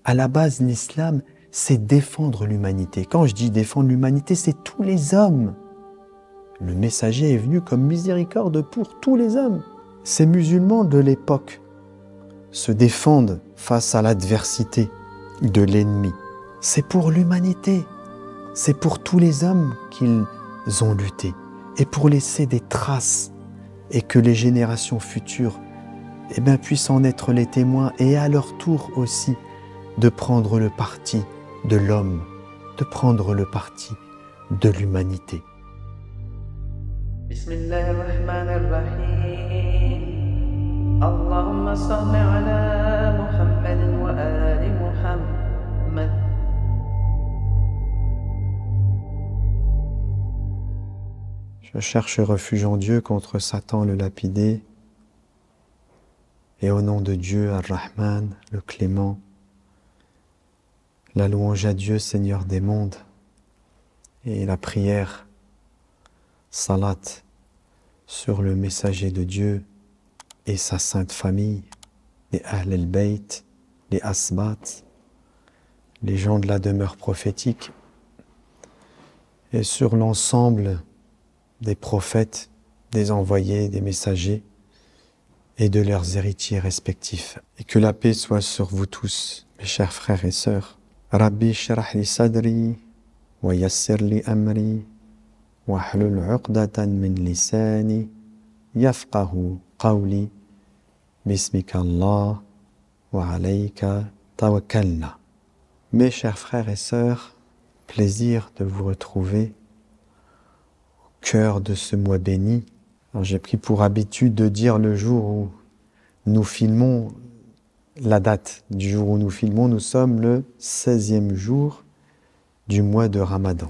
À la base, l'islam, c'est défendre l'humanité. Quand je dis défendre l'humanité, c'est tous les hommes. Le messager est venu comme miséricorde pour tous les hommes. Ces musulmans de l'époque se défendent face à l'adversité de l'ennemi. C'est pour l'humanité. C'est pour tous les hommes qu'ils ont lutté. Et pour laisser des traces et que les générations futures puissent en être les témoins et à leur tour aussi de prendre le parti de l'homme, de prendre le parti de l'humanité. Bismillahirrahmanirrahim. Allahumma salli ala Muhammadin wa ali Muhammad. Je cherche refuge en Dieu contre Satan le lapidé et au nom de Dieu, Ar-Rahman, le clément, la louange à Dieu, Seigneur des mondes, et la prière, salat, sur le messager de Dieu et sa sainte famille, les Ahl al-Bayt, les Asbat, les gens de la demeure prophétique, et sur l'ensemble des prophètes, des envoyés, des messagers et de leurs héritiers respectifs. Et que la paix soit sur vous tous, mes chers frères et sœurs. Rabbi shrah li sadri wa yassir li amri wa hlul 'uqdatan min lisani yafqahu qawli bismika Allah wa alayka tawakkalna. Mes chers frères et sœurs, plaisir de vous retrouver cœur de ce mois béni. Alors, j'ai pris pour habitude de dire le jour où nous filmons, la date du jour où nous filmons, nous sommes le 16e jour du mois de Ramadan.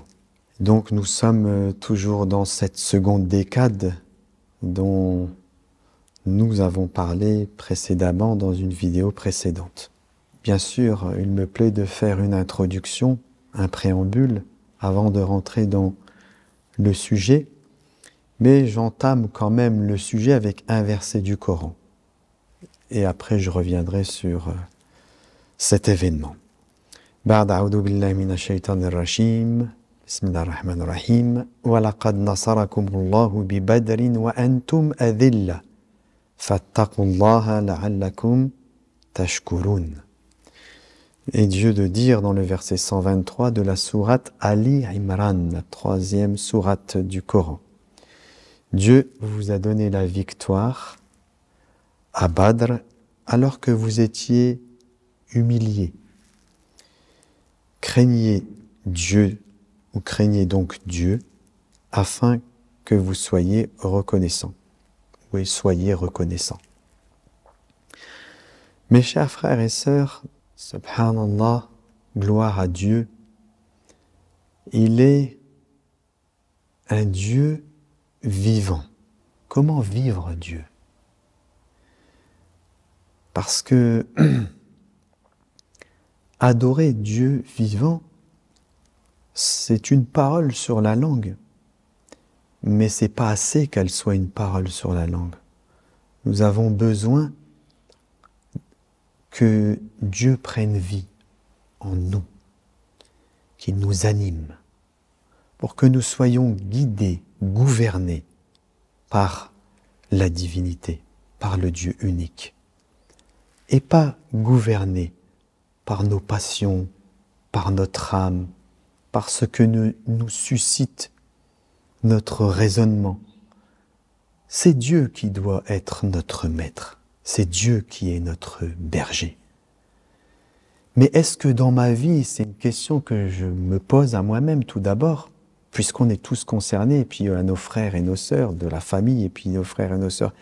Donc nous sommes toujours dans cette seconde décade dont nous avons parlé précédemment dans une vidéo précédente. Bien sûr, il me plaît de faire une introduction, un préambule, avant de rentrer dans le sujet, mais j'entame quand même le sujet avec un verset du Coran. Et après, je reviendrai sur cet événement. Ba'd a'udhu billahi minash shaitanir rajim. Bismillahir rahmanir rahim. Wa laqad nasarakumullahu bi Badrin wa antum adhilla. Fattaqullaha la'allakum tashkurun. Et Dieu de dire dans le verset 123 de la sourate Ali Imran, la 3e sourate du Coran. Dieu vous a donné la victoire à Badr alors que vous étiez humiliés. Craignez Dieu, ou craignez donc Dieu, afin que vous soyez reconnaissants. Oui, soyez reconnaissants. Mes chers frères et sœurs, subhanallah, gloire à Dieu, il est un Dieu vivant. Comment vivre Dieu? Parce que adorer Dieu vivant, c'est une parole sur la langue, mais c'est pas assez qu'elle soit une parole sur la langue. Nous avons besoin que Dieu prenne vie en nous, qu'il nous anime, pour que nous soyons guidés, gouvernés par la divinité, par le Dieu unique, et pas gouvernés par nos passions, par notre âme, par ce que nous suscite notre raisonnement. C'est Dieu qui doit être notre maître, c'est Dieu qui est notre berger. Mais est-ce que dans ma vie, c'est une question que je me pose à moi-même tout d'abord, puisqu'on est tous concernés, et puis à nos frères et nos sœurs de la famille, et puis nos frères et nos sœurs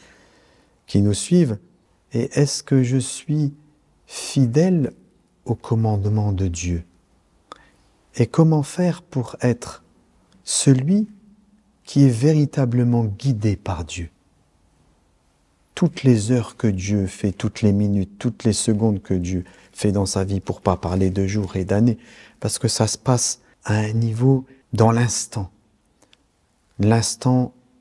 qui nous suivent, et est-ce que je suis fidèle au commandement de Dieu? Et comment faire pour être celui qui est véritablement guidé par Dieu? Toutes les heures que Dieu fait, toutes les minutes, toutes les secondes que Dieu fait dans sa vie, pour pas parler de jours et d'années, parce que ça se passe à un niveau dans l'instant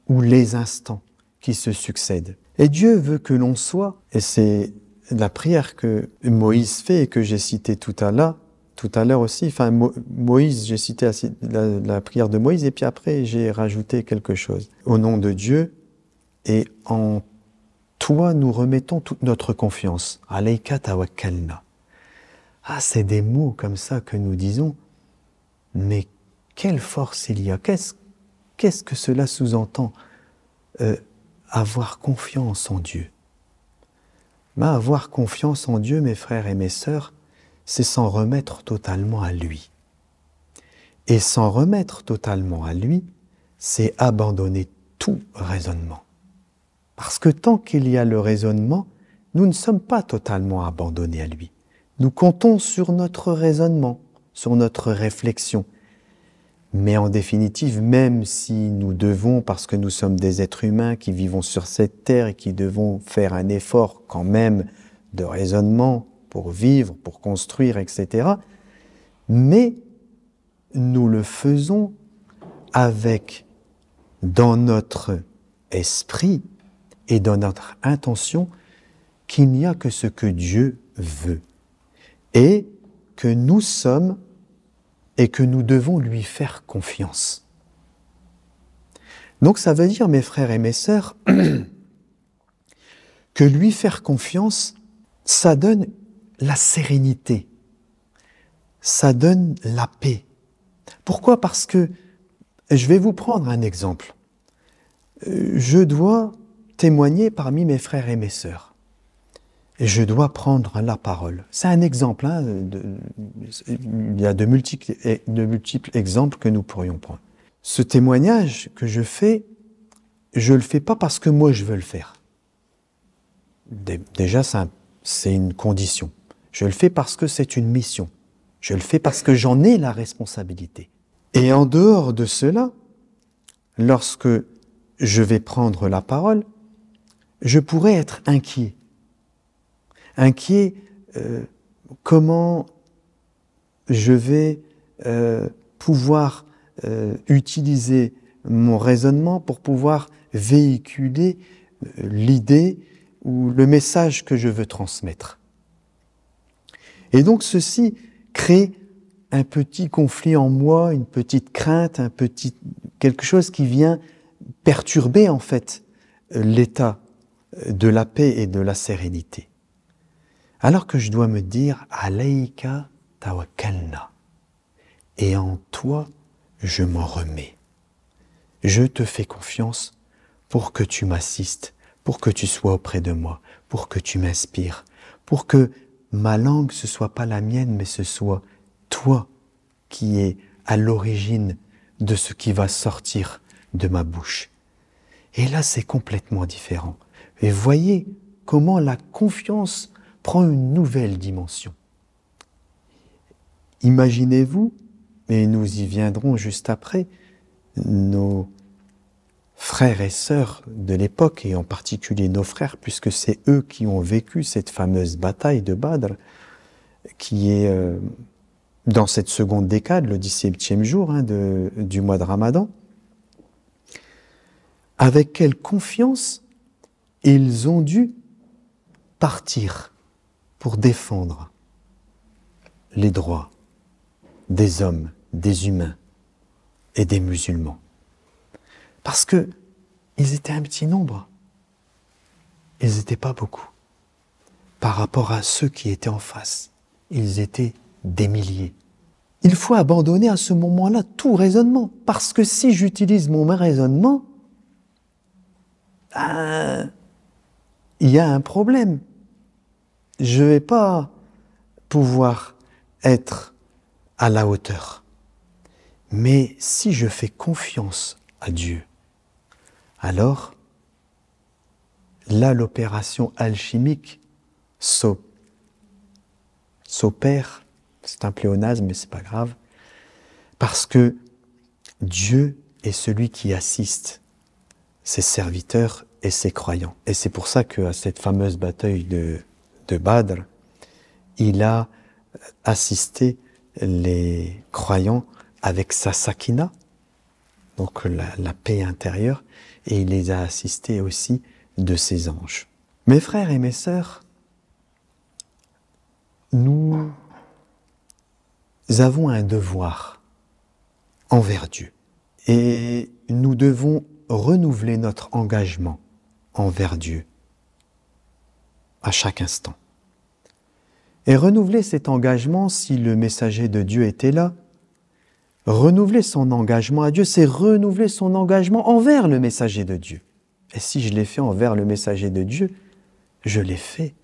ou les instants qui se succèdent. Et Dieu veut que l'on soit, et c'est la prière que Moïse fait et que j'ai citée tout à l'heure aussi, enfin Moïse, j'ai cité la prière de Moïse et puis après j'ai rajouté quelque chose. Au nom de Dieu et en toi nous remettons toute notre confiance. Alayka tawakkalna. Ah, c'est des mots comme ça que nous disons, mais quelle force il y a, qu'est-ce que cela sous-entend avoir confiance en Dieu. Mais avoir confiance en Dieu, mes frères et mes sœurs, c'est s'en remettre totalement à lui. Et s'en remettre totalement à lui, c'est abandonner tout raisonnement. Parce que tant qu'il y a le raisonnement, nous ne sommes pas totalement abandonnés à lui. Nous comptons sur notre raisonnement, sur notre réflexion. Mais en définitive, même si nous devons, parce que nous sommes des êtres humains qui vivons sur cette terre et qui devons faire un effort quand même de raisonnement pour vivre, pour construire, etc., mais nous le faisons avec, dans notre esprit et dans notre intention, qu'il n'y a que ce que Dieu veut et que nous sommes et que nous devons lui faire confiance. Donc ça veut dire, mes frères et mes sœurs, que lui faire confiance, ça donne la sérénité, ça donne la paix. Pourquoi ? Parce que, je vais vous prendre un exemple. Je dois témoigner parmi mes frères et mes sœurs. Et je dois prendre la parole. C'est un exemple. Il y a de multiples exemples que nous pourrions prendre. Ce témoignage que je le fais pas parce que moi je veux le faire. Déjà, c'est une condition. Je le fais parce que c'est une mission. Je le fais parce que j'en ai la responsabilité. Et en dehors de cela, lorsque je vais prendre la parole, je pourrais être inquiet. Comment je vais pouvoir utiliser mon raisonnement pour pouvoir véhiculer l'idée ou le message que je veux transmettre. Et donc ceci crée un petit conflit en moi, une petite crainte, quelque chose qui vient perturber en fait l'état de la paix et de la sérénité. Alors que je dois me dire « Alayka tawakkalna » et en toi, je m'en remets. Je te fais confiance pour que tu m'assistes, pour que tu sois auprès de moi, pour que tu m'inspires, pour que ma langue ce soit pas la mienne, mais ce soit toi qui es à l'origine de ce qui va sortir de ma bouche. Et là, c'est complètement différent. Et voyez comment la confiance prend une nouvelle dimension. Imaginez-vous, et nous y viendrons juste après, nos frères et sœurs de l'époque, et en particulier nos frères, puisque c'est eux qui ont vécu cette fameuse bataille de Badr, qui est dans cette seconde décade, le 17e jour du mois de Ramadan. Avec quelle confiance ils ont dû partir pour défendre les droits des hommes, des humains et des musulmans. Parce que ils étaient un petit nombre. Ils n'étaient pas beaucoup. Par rapport à ceux qui étaient en face, ils étaient des milliers. Il faut abandonner à ce moment-là tout raisonnement. Parce que si j'utilise mon raisonnement, il y a un problème. Je ne vais pas pouvoir être à la hauteur. Mais si je fais confiance à Dieu, alors là l'opération alchimique s'opère, c'est un pléonasme mais c'est pas grave, parce que Dieu est celui qui assiste ses serviteurs et ses croyants. Et c'est pour ça qu'à cette fameuse bataille de Badr, il a assisté les croyants avec sa sakina, donc la paix intérieure, et il les a assistés aussi de ses anges. Mes frères et mes sœurs, nous avons un devoir envers Dieu et nous devons renouveler notre engagement envers Dieu à chaque instant. Et renouveler cet engagement, si le messager de Dieu était là, renouveler son engagement à Dieu, c'est renouveler son engagement envers le messager de Dieu. Et si je l'ai fait envers le messager de Dieu, je l'ai fait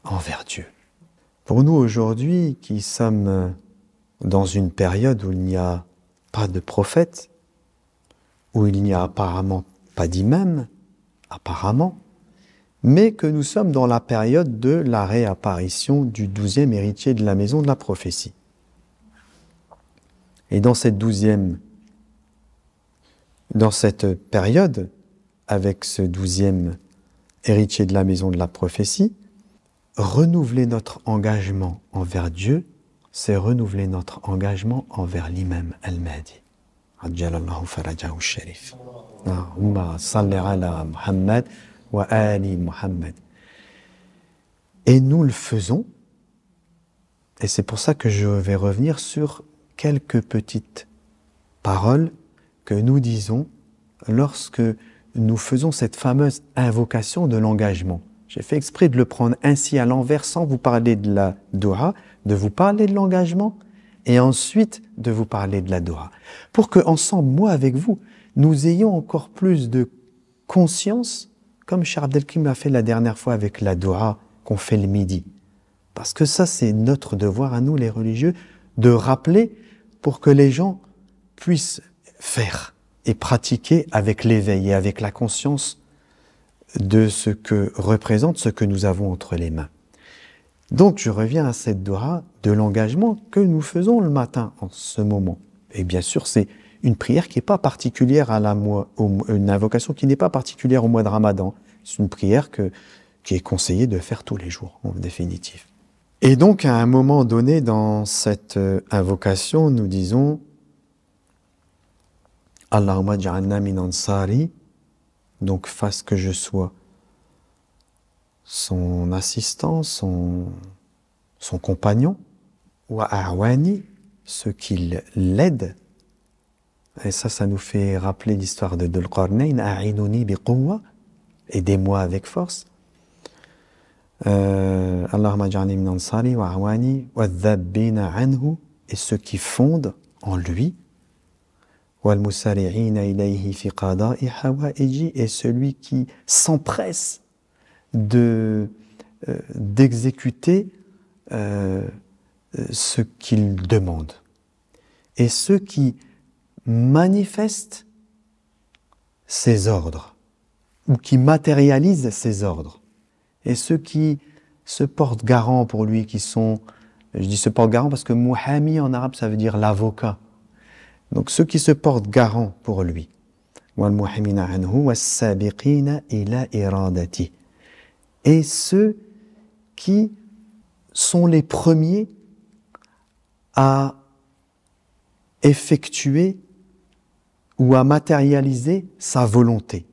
envers Dieu. Pour nous aujourd'hui, qui sommes dans une période où il n'y a pas de prophète, où il n'y a apparemment pas d'imam, apparemment, mais que nous sommes dans la période de la réapparition du 12e héritier de la maison de la prophétie. Et dans cette période, avec ce 12e héritier de la maison de la prophétie, renouveler notre engagement envers Dieu, c'est renouveler notre engagement envers l'imam al-Mahdi. Ajjalallahu farajahu sharif. Allahumma salli ala Muhammad wa ali Muhammad. Et nous le faisons, et c'est pour ça que je vais revenir sur quelques petites paroles que nous disons lorsque nous faisons cette fameuse invocation de l'engagement. J'ai fait exprès de le prendre ainsi à l'envers sans vous parler de la doua, de vous parler de l'engagement et ensuite de vous parler de la doua. Pour que ensemble, moi avec vous, nous ayons encore plus de conscience, comme Cheikh Abdelkrim l'a fait la dernière fois avec la doua qu'on fait le midi. Parce que ça, c'est notre devoir à nous, les religieux, de rappeler pour que les gens puissent faire et pratiquer avec l'éveil et avec la conscience de ce que représente ce que nous avons entre les mains. Donc, je reviens à cette doua de l'engagement que nous faisons le matin en ce moment. Et bien sûr, c'est une prière qui n'est pas particulière une invocation qui n'est pas particulière au mois de Ramadan. C'est une prière qui est conseillée de faire tous les jours, en définitive. Et donc, à un moment donné, dans cette invocation, nous disons « Allahumma ja'alna min ansari » donc fasse que je sois son assistant, son compagnon, wa a'wani, ceux qui l'aident. Et ça nous fait rappeler l'histoire de Dhul Qarnayn, a'inuni bi quwwa, aidez-moi avec force. Allahumma ja'alni min ansari wa a'wani wa dhabbina anhu, et ceux qui fondent en lui. وَالْمُسَارِعِينَ إِلَيْهِ فِي قَضَاءِ حَوَائِجِ, et celui qui s'empresse d'exécuter ce qu'il demande. Et ceux qui manifestent ses ordres, ou qui matérialisent ses ordres. Et ceux qui se portent garant pour lui, qui sont, je dis se portent garant parce que muhami en arabe ça veut dire l'avocat. Donc ceux qui se portent garant pour lui. Et ceux qui sont les premiers à effectuer ou à matérialiser sa volonté.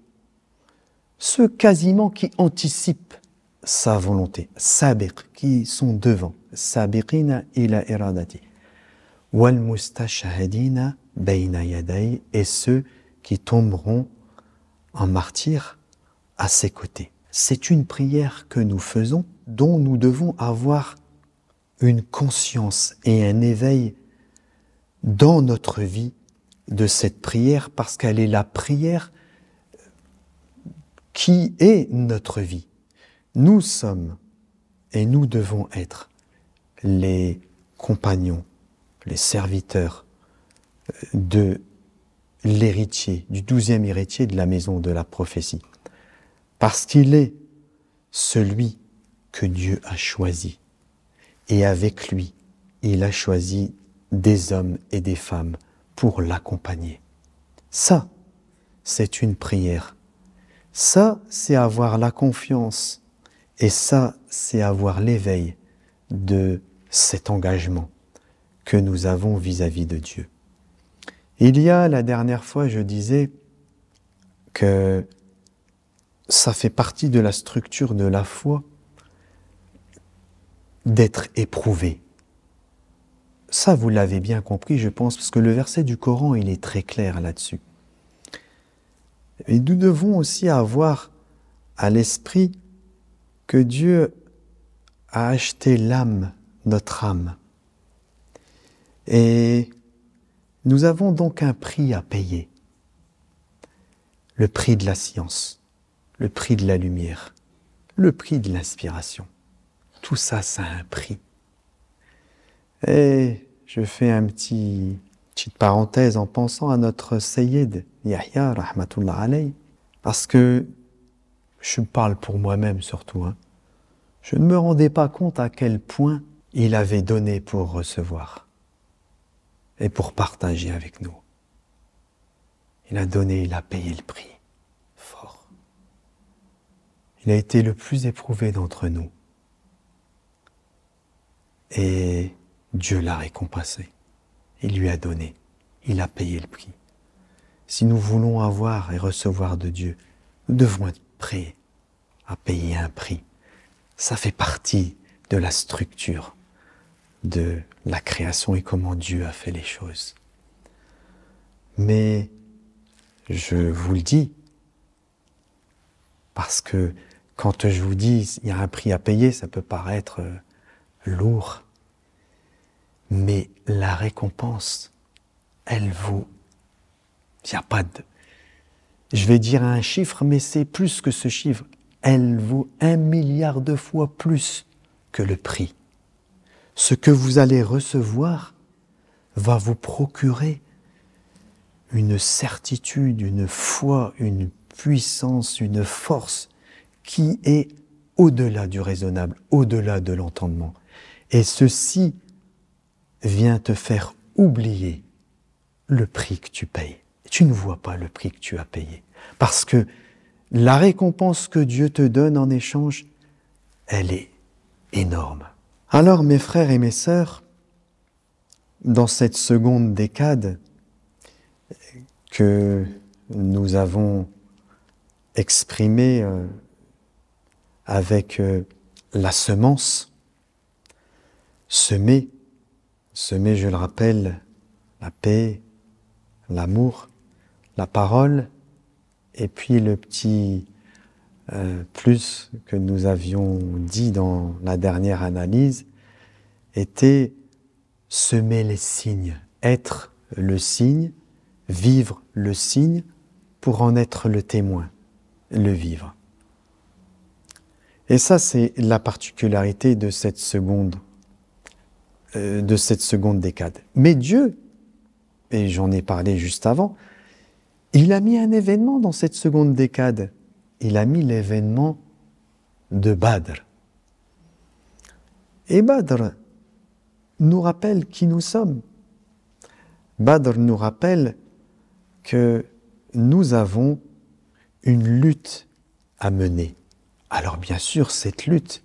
Ceux quasiment qui anticipent sa volonté. Sabiq, qui sont devant. Sabiqina ila iradati. Wal mustashhadina bayna yaday, et ceux qui tomberont en martyrs à ses côtés. C'est une prière que nous faisons, dont nous devons avoir une conscience et un éveil dans notre vie de cette prière, parce qu'elle est la prière qui est notre vie. Nous sommes et nous devons être les compagnons, les serviteurs de l'héritier, du 12e héritier de la maison de la prophétie. Parce qu'il est celui que Dieu a choisi. Et avec lui, il a choisi des hommes et des femmes pour l'accompagner. Ça, c'est une prière. Ça, c'est avoir la confiance. Et ça, c'est avoir l'éveil de cet engagement que nous avons vis-à-vis de Dieu. Il y a, la dernière fois, je disais que ça fait partie de la structure de la foi d'être éprouvé. Ça, vous l'avez bien compris, je pense, parce que le verset du Coran, il est très clair là-dessus. Et nous devons aussi avoir à l'esprit que Dieu a acheté l'âme, notre âme. Et nous avons donc un prix à payer. Le prix de la science, le prix de la lumière, le prix de l'inspiration. Tout ça, ça a un prix. Et je fais petite parenthèse en pensant à notre Sayyid Yahya, rahmatullah alayh, parce que je parle pour moi-même surtout. Je ne me rendais pas compte à quel point il avait donné pour recevoir et pour partager avec nous. Il a donné, il a payé le prix. Fort. Il a été le plus éprouvé d'entre nous. Et Dieu l'a récompensé. Il lui a donné. Il a payé le prix. Si nous voulons avoir et recevoir de Dieu, nous devons être prêts à payer un prix. Ça fait partie de la structure de la création et comment Dieu a fait les choses. Mais je vous le dis, parce que quand je vous dis il y a un prix à payer, ça peut paraître lourd, mais la récompense, elle vaut. Il n'y a pas de. Je vais dire un chiffre, mais c'est plus que ce chiffre. Elle vaut 1 milliard de fois plus que le prix. Ce que vous allez recevoir va vous procurer une certitude, une foi, une puissance, une force qui est au-delà du raisonnable, au-delà de l'entendement. Et ceci vient te faire oublier le prix que tu payes. Tu ne vois pas le prix que tu as payé. Parce que la récompense que Dieu te donne en échange, elle est énorme. Alors, mes frères et mes sœurs, dans cette seconde décade que nous avons exprimée avec la semence, semer, je le rappelle, la paix, l'amour, la parole, et puis le petit plus que nous avions dit dans la dernière analyse, était semer les signes, être le signe, vivre le signe, pour en être le témoin, le vivre. Et ça, c'est la particularité de cette seconde décade. Mais Dieu, et j'en ai parlé juste avant, il a mis un événement dans cette seconde décade. Il a mis l'événement de Badr. Et Badr nous rappelle qui nous sommes. Badr nous rappelle que nous avons une lutte à mener. Alors bien sûr, cette lutte,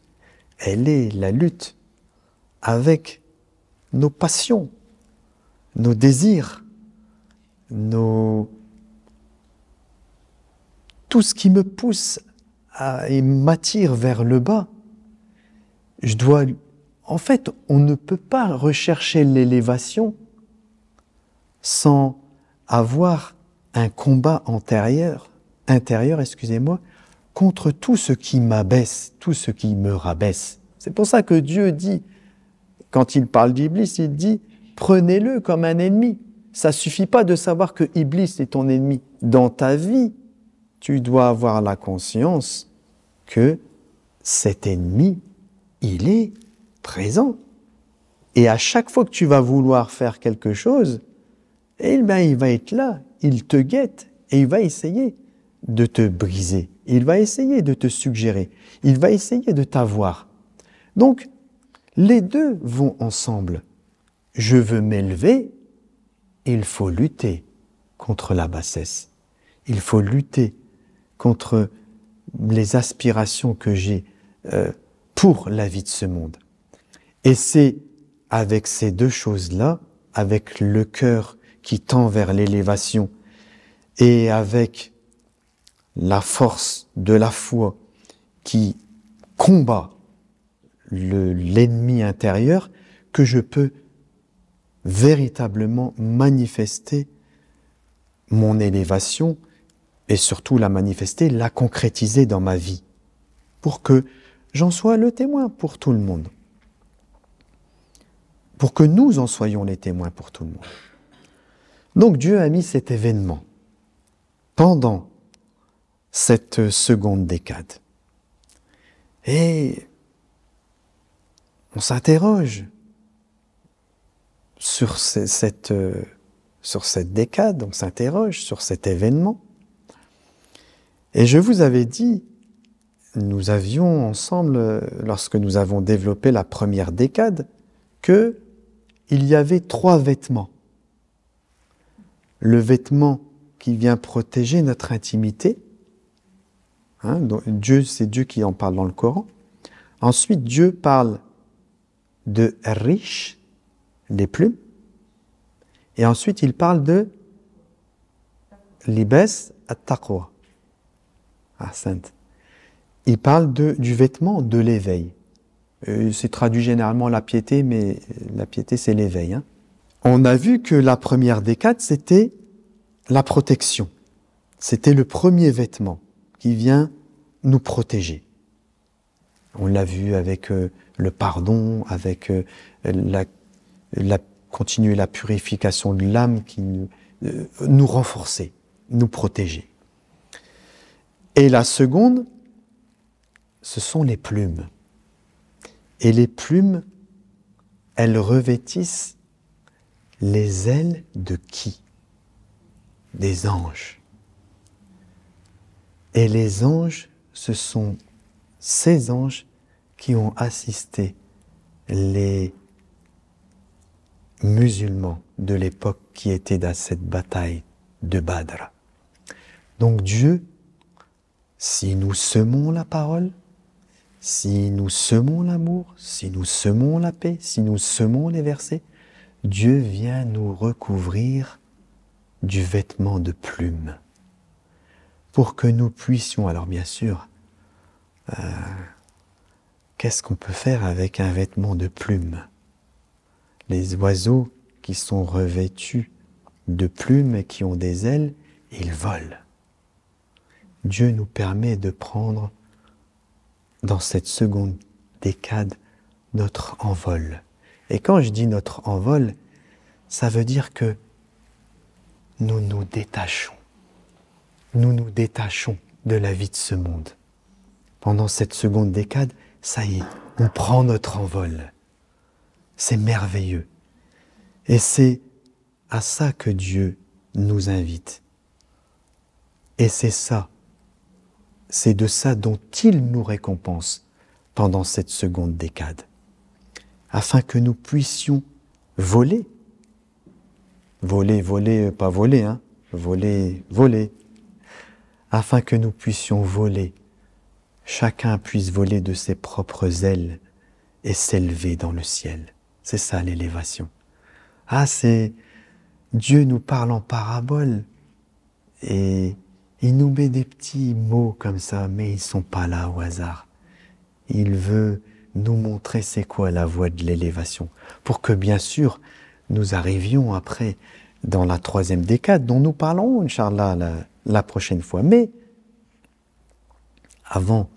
elle est la lutte avec nos passions, nos désirs, tout ce qui me pousse et m'attire vers le bas. En fait, on ne peut pas rechercher l'élévation sans avoir un combat intérieur, contre tout ce qui m'abaisse, tout ce qui me rabaisse. C'est pour ça que Dieu dit, quand il parle d'Iblis, il dit « prenez-le comme un ennemi ». Ça ne suffit pas de savoir que Iblis est ton ennemi. Dans ta vie, tu dois avoir la conscience que cet ennemi, il est présent. Et à chaque fois que tu vas vouloir faire quelque chose, il va être là, il te guette et il va essayer de te briser. Il va essayer de te suggérer. Il va essayer de t'avoir. Donc, les deux vont ensemble. Je veux m'élever, il faut lutter contre la bassesse. Il faut lutter contre les aspirations que j'ai pour la vie de ce monde. Et c'est avec ces deux choses-là, avec le cœur qui tend vers l'élévation et avec la force de la foi qui combat l'ennemi intérieur que je peux véritablement manifester mon élévation et surtout la manifester, la concrétiser dans ma vie pour que j'en sois le témoin pour tout le monde. Pour que nous en soyons les témoins pour tout le monde. Donc Dieu a mis cet événement pendant cette seconde décade. Et on s'interroge sur cette décade, on s'interroge sur cet événement. Et je vous avais dit, nous avions ensemble, lorsque nous avons développé la première décade, qu'il y avait 3 vêtements. Le vêtement qui vient protéger notre intimité, donc c'est Dieu qui en parle dans le Coran. Ensuite, Dieu parle de riche, les plumes, et ensuite il parle de libas at-taqwa. Sainte. Il parle du vêtement de l'éveil. C'est traduit généralement la piété, mais la piété c'est l'éveil. On a vu que la première décade c'était la protection. C'était le premier vêtement qui vient nous protéger. On l'a vu avec le pardon, avec continuer la purification de l'âme qui nous renforçait, nous protégeait. Et la seconde, ce sont les plumes. Et les plumes, elles revêtissent les ailes de qui? Des anges. Et les anges, ce sont ces anges qui ont assisté les musulmans de l'époque qui étaient dans cette bataille de Badr. Donc Dieu, si nous semons la parole, si nous semons l'amour, si nous semons la paix, si nous semons les versets, Dieu vient nous recouvrir du vêtement de plumes pour que nous puissions, alors bien sûr, qu'est-ce qu'on peut faire avec un vêtement de plumes? Les oiseaux qui sont revêtus de plumes et qui ont des ailes, ils volent. Dieu nous permet de prendre, dans cette seconde décade, notre envol. Et quand je dis notre envol, ça veut dire que nous nous détachons. Nous nous détachons de la vie de ce monde. Pendant cette seconde décade, ça y est, on prend notre envol. C'est merveilleux. Et c'est à ça que Dieu nous invite. Et c'est de ça dont il nous récompense pendant cette seconde décade. Afin que nous puissions voler. Voler, pas voler, voler. Afin que nous puissions voler. Chacun puisse voler de ses propres ailes et s'élever dans le ciel. C'est ça l'élévation. C'est Dieu nous parle en parabole et il nous met des petits mots comme ça, mais ils ne sont pas là au hasard. Il veut nous montrer c'est quoi la voie de l'élévation, pour que bien sûr nous arrivions après dans la 3e décade, dont nous parlerons, Inch'Allah, la prochaine fois. Mais avant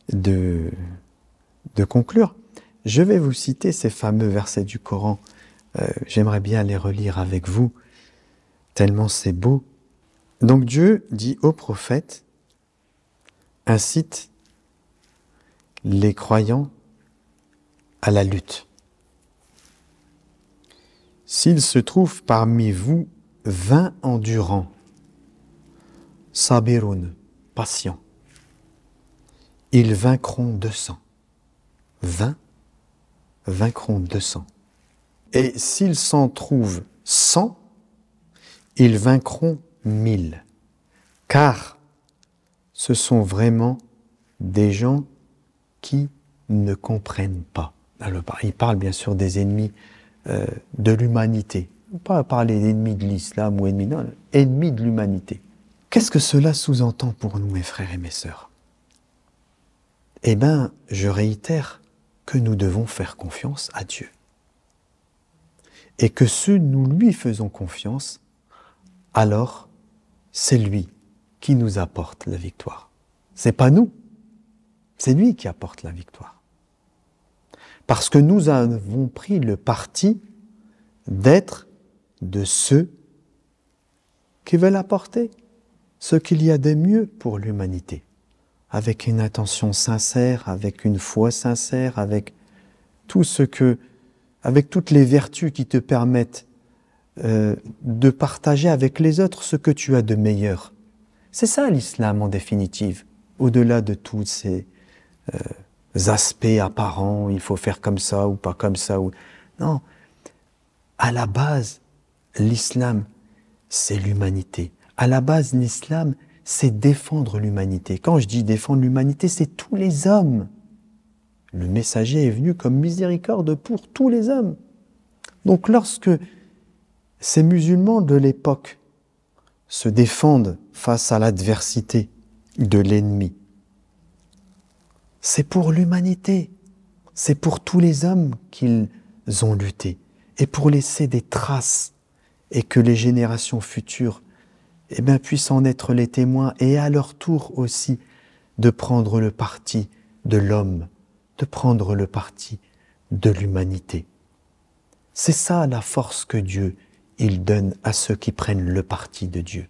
de conclure, je vais vous citer ces fameux versets du Coran. J'aimerais bien les relire avec vous, tellement c'est beau. Donc Dieu dit au prophète, incite les croyants à la lutte. S'il se trouve parmi vous 20 endurants, sabirun, patients, ils vaincront 200. 20 vaincront 200. Et s'ils s'en trouvent 100, ils vaincront 1000. Car ce sont vraiment des gens qui ne comprennent pas. Alors, il parle bien sûr des ennemis de l'humanité. Pas parler d'ennemis de l'islam ou ennemis de l'humanité. Qu'est-ce que cela sous-entend pour nous, mes frères et mes sœurs? Eh bien, je réitère que nous devons faire confiance à Dieu. Et que si nous lui faisons confiance, alors c'est lui qui nous apporte la victoire. C'est pas nous, c'est lui qui apporte la victoire. Parce que nous avons pris le parti d'être de ceux qui veulent apporter ce qu'il y a de mieux pour l'humanité, avec une intention sincère, avec une foi sincère, avec avec toutes les vertus qui te permettent de partager avec les autres ce que tu as de meilleur. C'est ça l'islam en définitive, au-delà de tous ces aspects apparents, il faut faire comme ça ou pas comme ça. Non, à la base, l'islam, c'est l'humanité. À la base, l'islam, c'est défendre l'humanité. Quand je dis défendre l'humanité, c'est tous les hommes. Le messager est venu comme miséricorde pour tous les hommes. Donc lorsque ces musulmans de l'époque se défendent face à l'adversité de l'ennemi, c'est pour l'humanité, c'est pour tous les hommes qu'ils ont lutté, et pour laisser des traces, et que les générations futures puissent en être les témoins, et à leur tour aussi de prendre le parti de l'homme, de prendre le parti de l'humanité. C'est ça la force que Dieu il donne à ceux qui prennent le parti de Dieu.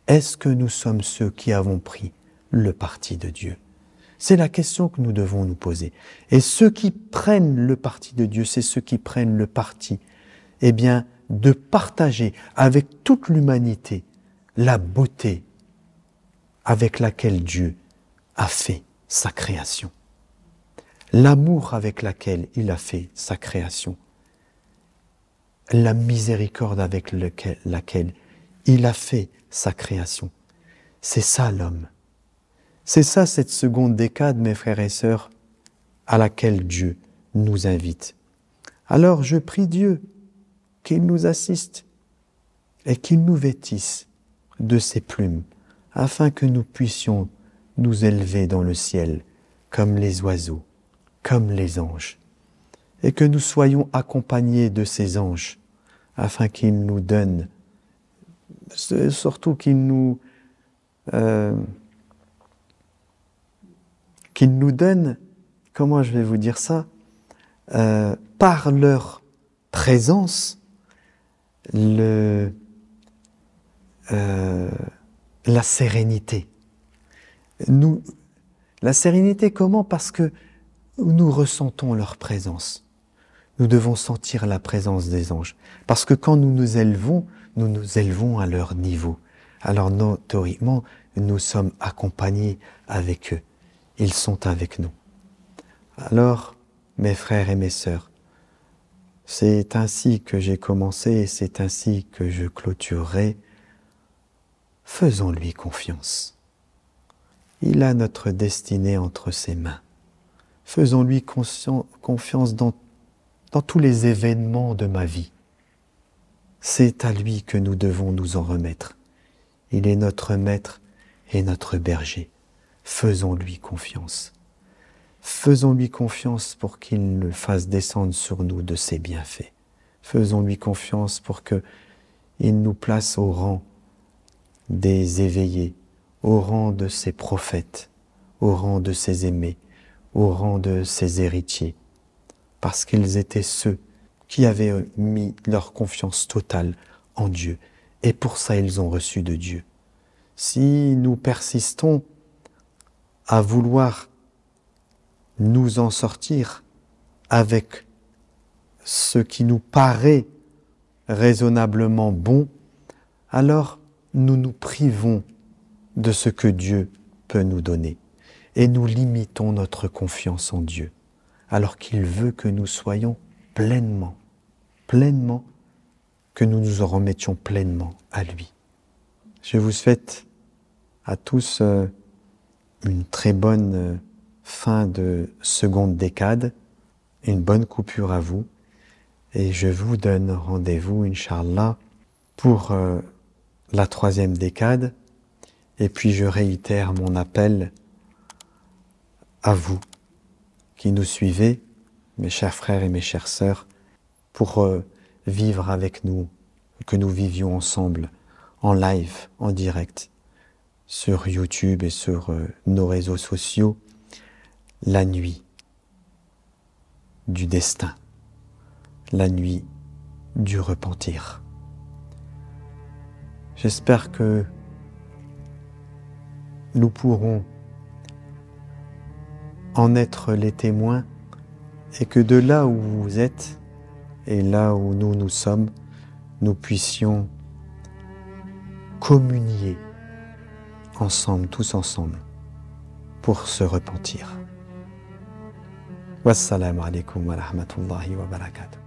Est-ce que nous sommes ceux qui avons pris le parti de Dieu? C'est la question que nous devons nous poser. Et ceux qui prennent le parti de Dieu, c'est ceux qui prennent le parti, de partager avec toute l'humanité la beauté avec laquelle Dieu a fait sa création. L'amour avec laquelle il a fait sa création. La miséricorde avec laquelle il a fait sa création. C'est ça l'homme. C'est ça cette seconde décade, mes frères et sœurs, à laquelle Dieu nous invite. Alors je prie Dieu qu'il nous assiste et qu'il nous vêtisse de ses plumes, afin que nous puissions nous élever dans le ciel comme les oiseaux, comme les anges, et que nous soyons accompagnés de ces anges, afin qu'ils nous donnent, surtout qu'ils nous donnent, comment je vais vous dire ça, par leur présence, la sérénité. La sérénité, comment? Parce que nous ressentons leur présence. Nous devons sentir la présence des anges. Parce que quand nous nous élevons à leur niveau. Alors théoriquement, nous sommes accompagnés avec eux. Ils sont avec nous. Alors, mes frères et mes sœurs, c'est ainsi que j'ai commencé et c'est ainsi que je clôturerai. Faisons-lui confiance. Il a notre destinée entre ses mains. Faisons-lui confiance dans tous les événements de ma vie. C'est à lui que nous devons nous en remettre. Il est notre maître et notre berger. Faisons-lui confiance. Faisons-lui confiance pour qu'il nous fasse descendre sur nous de ses bienfaits. Faisons-lui confiance pour qu'il nous place au rang des éveillés, au rang de ses prophètes, au rang de ses aimés, au rang de ses héritiers, parce qu'ils étaient ceux qui avaient mis leur confiance totale en Dieu, et pour ça ils ont reçu de Dieu. Si nous persistons à vouloir nous en sortir avec ce qui nous paraît raisonnablement bon, alors nous nous privons de ce que Dieu peut nous donner et nous limitons notre confiance en Dieu, alors qu'il veut que nous soyons pleinement, que nous nous en remettions pleinement à lui. Je vous souhaite à tous une très bonne fin de seconde décade, une bonne coupure à vous, et je vous donne rendez-vous, Inch'Allah, pour la troisième décade, et puis je réitère mon appel à vous qui nous suivez, mes chers frères et mes chères sœurs, pour vivre avec nous, que nous vivions ensemble, en live, en direct, sur YouTube et sur nos réseaux sociaux, la nuit du destin, la nuit du repentir. J'espère que nous pourrons en être les témoins et que de là où vous êtes et là où nous sommes, nous puissions communier ensemble, tous ensemble, pour se repentir. Wassalamu alaikum wa rahmatullahi wa barakatuh.